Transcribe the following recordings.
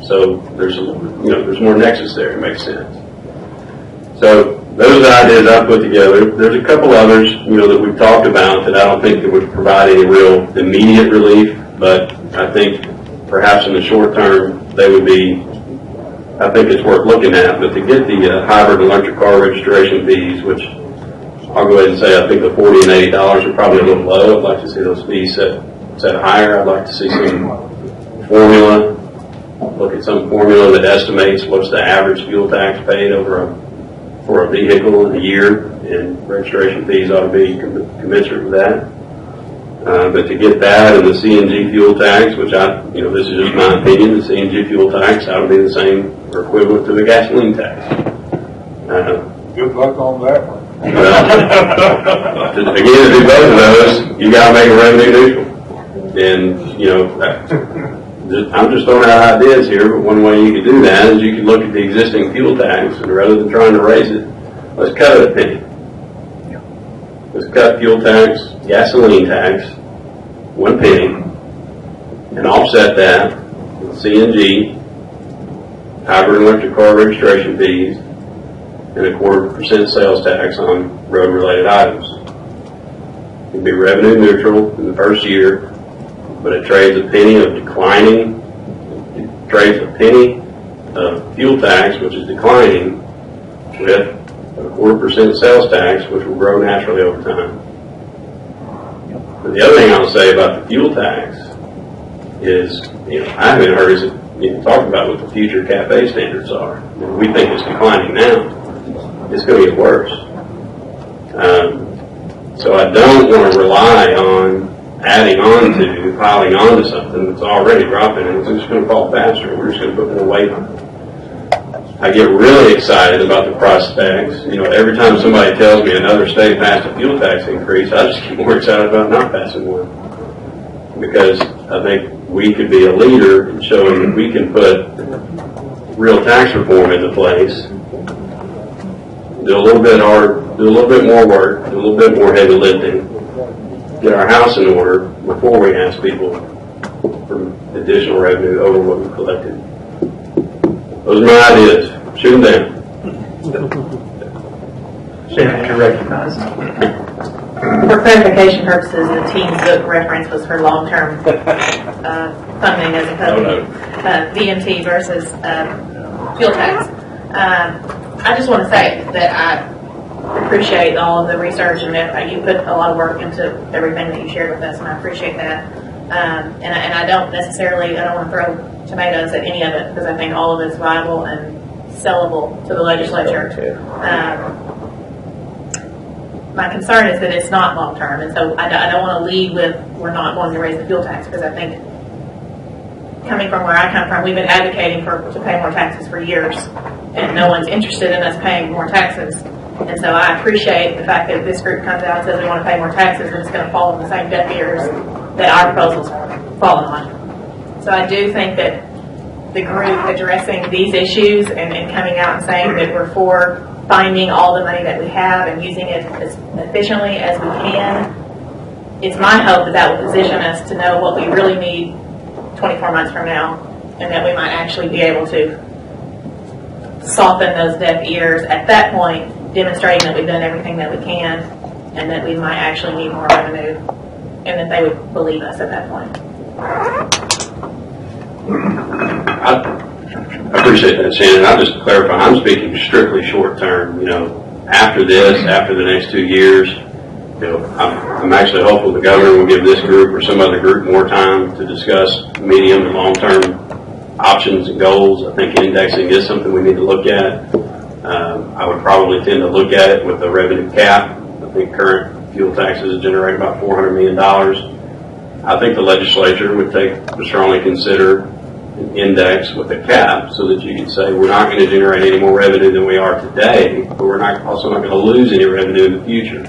So there's there's more nexus there. It makes sense. So those are the ideas I put together. There's a couple others, that we've talked about that I don't think that would provide any real immediate relief, but I think perhaps in the short term they would be. I think it's worth looking at. But to get the hybrid electric car registration fees, which I'll go ahead and say I think the $40 and $80 are probably a little low. I'd like to see those fees set higher. I'd like to see some formula. Look at some formula that estimates what's the average fuel tax paid for a vehicle in a year, and registration fees ought to be commensurate with that. But to get that and the CNG fuel tax, which this is just my opinion, the CNG fuel tax ought to be the same or equivalent to the gasoline tax. Good luck on that one. Well, again, to do both of those, you got to make it revenue neutral. And, I'm just throwing out ideas here, but one way you could do that is you could look at the existing fuel tax, and rather than trying to raise it, let's cut it a penny. Let's cut fuel tax, gasoline tax, 1 penny, and offset that with CNG, hybrid electric car registration fees, and 0.25% sales tax on road-related items. It'd be revenue neutral in the first year, but it trades a penny of fuel tax, which is declining, with a 0.25% sales tax, which will grow naturally over time. But the other thing I'll say about the fuel tax is, I haven't heard us talk about what the future CAFE standards are. We think it's declining now. It's going to get worse. So I don't want to rely on piling on to something that's already dropping, and it's just going to fall faster, and we're just going to put more weight on it. I get really excited about the prospects. Every time somebody tells me another state passed a fuel tax increase, I just get more excited about not passing one. Because I think we could be a leader in showing that we can put real tax reform into place, do a little bit more work, do a little bit more heavy lifting, get our house in order before we ask people for additional revenue over what we've collected. Those are my ideas. Shoot them down. Senator recognized. For clarification purposes, the Teams book reference was for long-term funding as opposed to VMT versus fuel tax. I just want to say that I appreciate all of the research and that you put a lot of work into everything that you shared with us, and I appreciate that. And I don't want to throw tomatoes at any of it, because I think all of it is viable and sellable to the legislature. My concern is that it's not long term, and so I don't want to lead with we're not going to raise the fuel tax, because I think, coming from where I come from, we've been advocating to pay more taxes for years, and no one's interested in us paying more taxes. And so I appreciate the fact that this group comes out and says we want to pay more taxes, and it's going to fall in the same deaf ears that our proposals fallen on. So I do think that the group addressing these issues and coming out and saying that we're for finding all the money that we have and using it as efficiently as we can, it's my hope that will position us to know what we really need 24 months from now, and that we might actually be able to soften those deaf ears at that point, demonstrating that we've done everything that we can, and that we might actually need more revenue, and that they would believe us at that point. I appreciate that, Shannon. I'll just clarify, I'm speaking strictly short term. After the next 2 years, I'm actually hopeful the governor will give this group or some other group more time to discuss medium and long term options and goals. I think indexing is something we need to look at. I would probably tend to look at it with a revenue cap. I think current fuel taxes generate about $400 million. I think the legislature would strongly consider an index with a cap, so that you can say we're not going to generate any more revenue than we are today, but we're also not going to lose any revenue in the future.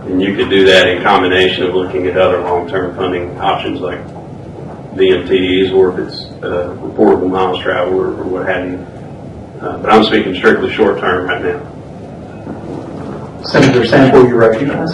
And you could do that in combination of looking at other long-term funding options like VMTs, or if it's reportable miles traveled or what have you. But I'm speaking strictly short term right now. Senator Sample, you recognize.